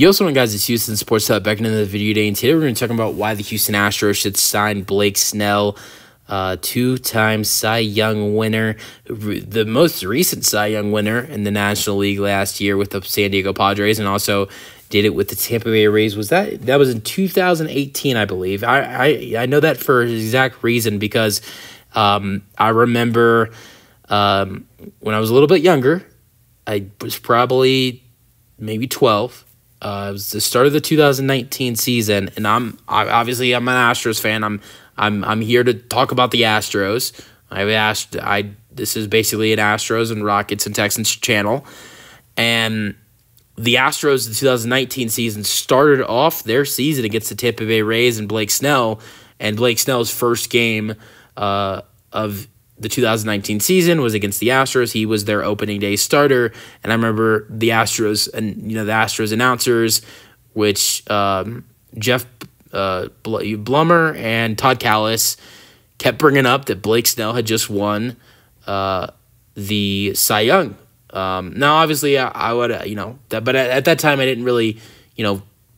Yo, what's going on, guys? It's Houston Sports Hub back into the video today, and today we're going to talk about why the Houston Astros should sign Blake Snell, two-time Cy Young winner, the most recent Cy Young winner in the National League last year with the San Diego Padres, and also did it with the Tampa Bay Rays. That was in 2018, I believe. I know that for an exact reason because I remember when I was a little bit younger, I was probably maybe 12. It was the start of the 2019 season, and I'm an Astros fan. I'm here to talk about the Astros. This is basically an Astros and Rockets and Texans channel, and the Astros the 2019 season started off their season against the Tampa Bay Rays and Blake Snell, and Blake Snell's first game of the 2019 season was against the Astros. He was their opening day starter, and I remember the Astros and the Astros announcers, which Jeff Blummer and Todd Callis kept bringing up that Blake Snell had just won the Cy Young. Now, obviously, I would but at that time I didn't really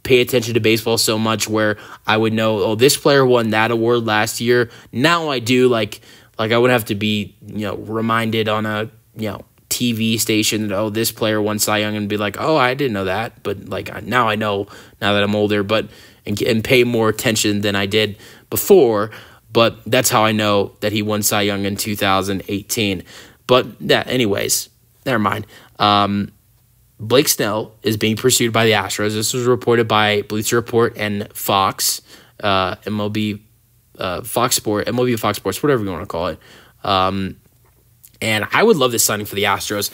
pay attention to baseball so much where I would know, oh, this player won that award last year. Now I do like I would have to be, reminded on a, TV station that, oh, this player won Cy Young, and be like, oh, I didn't know that. But now I know, now that I'm older, and pay more attention than I did before. But that's how I know that he won Cy Young in 2018. But yeah, anyways, never mind. Blake Snell is being pursued by the Astros. This was reported by Bleacher Report and Fox, MLB Fox Sports, whatever you want to call it. And I would love this signing for the Astros.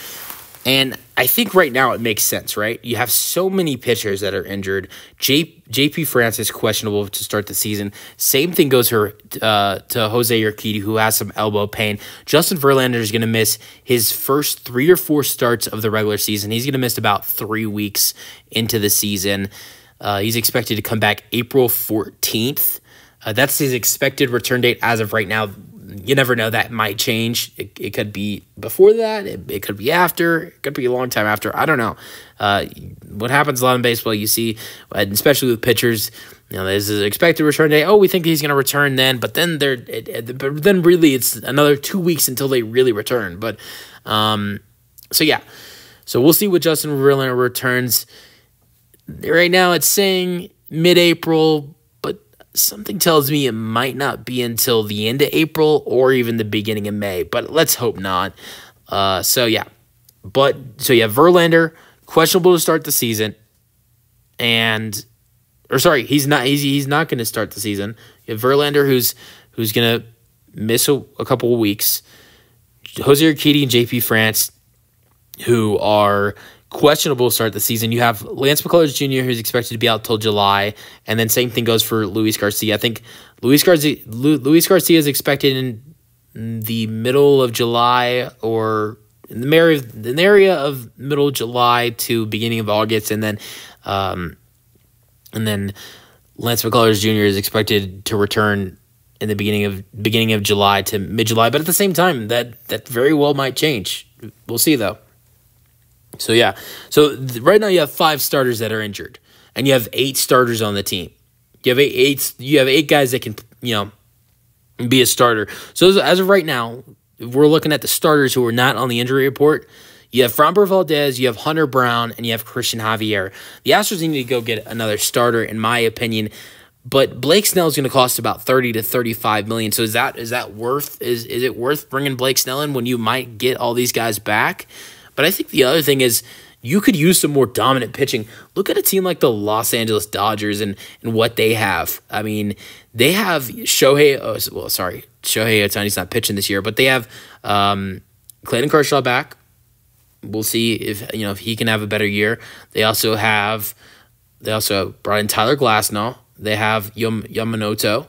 And I think right now it makes sense, right? You have so many pitchers that are injured. JP France is questionable to start the season. Same thing goes to Jose Urquidy, who has some elbow pain. Justin Verlander is going to miss his first 3 or 4 starts of the regular season. He's going to miss about 3 weeks into the season. He's expected to come back April 14th. That's his expected return date as of right now. You never know. That might change. It could be before that. It could be after. It could be a long time after. I don't know. What happens a lot in baseball, you see, especially with pitchers, there's an expected return date. Oh, we think he's going to return then, but then really it's another 2 weeks until they really return. But so yeah. So we'll see what Justin Verlander returns. Right now it's saying mid-April, something tells me it might not be until the end of April or even the beginning of May, but let's hope not. Verlander, questionable to start the season, he's not going to start the season. You have Verlander, who's going to miss a couple of weeks. Jose Urquidy and JP France, who are questionable to start the season. You have Lance McCullers Jr., who's expected to be out till July, and then same thing goes for Luis Garcia. I think Luis Garcia is expected in the middle of July, or in the area of middle of July to beginning of August, and then Lance McCullers Jr. is expected to return in the beginning of July to mid-July. But at the same time, that very well might change. We'll see though. So yeah, right now you have 5 starters that are injured, and you have 8 starters on the team. You have eight guys that can be a starter. So as of right now, if we're looking at the starters who are not on the injury report, you have Framber Valdez, you have Hunter Brown, and you have Christian Javier. The Astros need to go get another starter, in my opinion. But Blake Snell is going to cost about $30 to $35 million. So is it worth bringing Blake Snell in when you might get all these guys back? But I think the other thing is you could use some more dominant pitching. Look at a team like the Los Angeles Dodgers and what they have. I mean, they have Shohei Ohtani's not pitching this year, but they have Clayton Kershaw back. We'll see if he can have a better year. They also brought in Tyler Glasnow. They have Yamamoto.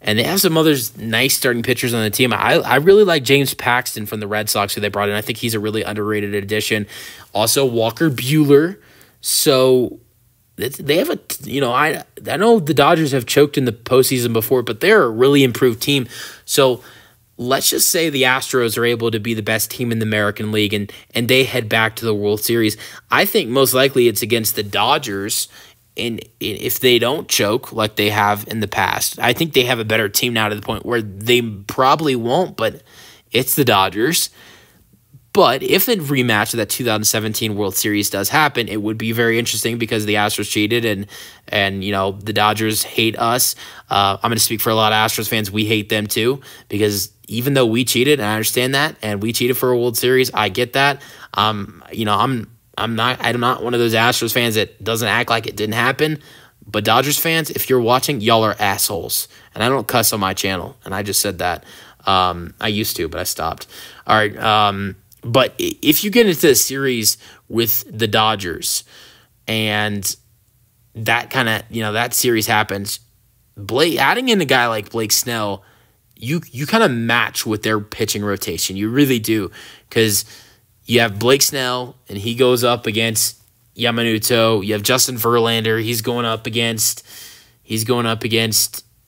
And they have some other nice starting pitchers on the team. I really like James Paxton from the Red Sox, who they brought in. I think he's a really underrated addition. Also, Walker Buehler. So they have I know the Dodgers have choked in the postseason before, but they're a really improved team. So let's just say the Astros are able to be the best team in the American League and they head back to the World Series. I think most likely it's against the Dodgers. And if they don't choke like they have in the past, I think they have a better team now to the point where they probably won't, but it's the Dodgers. But if a rematch of that 2017 World Series does happen, it would be very interesting because the Astros cheated and the Dodgers hate us. I'm going to speak for a lot of Astros fans. We hate them too because even though we cheated, and I understand that, and we cheated for a World Series, I get that. I'm not one of those Astros fans that doesn't act like it didn't happen. But Dodgers fans, if you're watching, y'all are assholes. And I don't cuss on my channel. And I just said that. I used to, but I stopped. All right. But if you get into a series with the Dodgers and that kind of, that series happens, adding in a guy like Blake Snell, you kind of match with their pitching rotation. You really do. Because you have Blake Snell, and he goes up against Yamamoto. You have Justin Verlander. He's going up against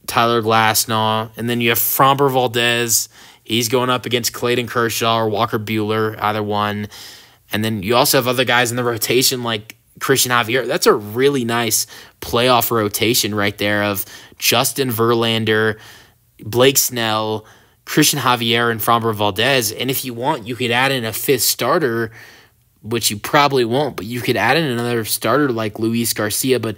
Tyler Glasnow. And then you have Framber Valdez. He's going up against Clayton Kershaw or Walker Buehler, either one. And then you also have other guys in the rotation like Christian Javier. That's a really nice playoff rotation right there of Justin Verlander, Blake Snell, Christian Javier, and Framber Valdez. And if you want, you could add in a fifth starter, which you probably won't, but you could add in another starter like Luis Garcia. But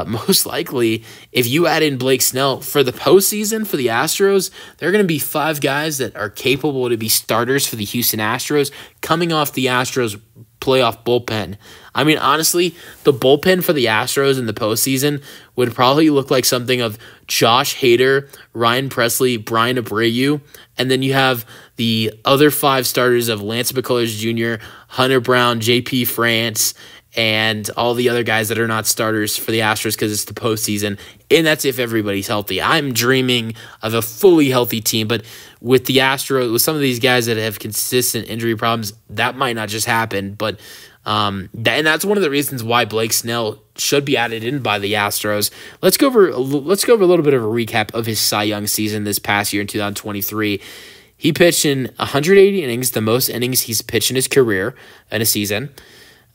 most likely, if you add in Blake Snell for the postseason for the Astros, there are going to be 5 guys that are capable to be starters for the Houston Astros coming off the Astros playoff bullpen. I mean, honestly, the bullpen for the Astros in the postseason would probably look like something of Josh Hader, Ryan Presley, Brian Abreu, and then you have the other 5 starters of Lance McCullers Jr., Hunter Brown, J.P. France, and all the other guys that are not starters for the Astros because it's the postseason, and that's if everybody's healthy. I'm dreaming of a fully healthy team, but with the Astros, with some of these guys that have consistent injury problems, that might not just happen. But and that's one of the reasons why Blake Snell should be added in by the Astros. Let's go over a little bit of a recap of his Cy Young season this past year in 2023. He pitched in 180 innings, the most innings he's pitched in his career in a season.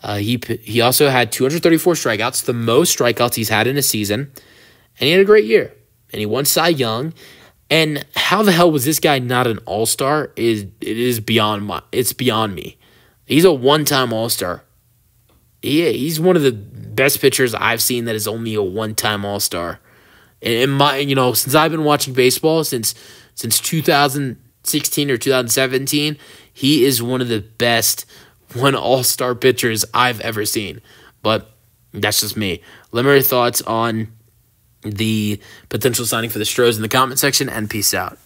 He also had 234 strikeouts, the most strikeouts he's had in a season, and he had a great year. And he won Cy Young. And how the hell was this guy not an All-Star? It's beyond me. He's a one-time All-Star. He's one of the best pitchers I've seen that is only a one-time All-Star. And since I've been watching baseball since 2016 or 2017, he is one of the best All-Star pitchers I've ever seen. But that's just me. Let me know your thoughts on the potential signing for the Astros in the comment section, and peace out.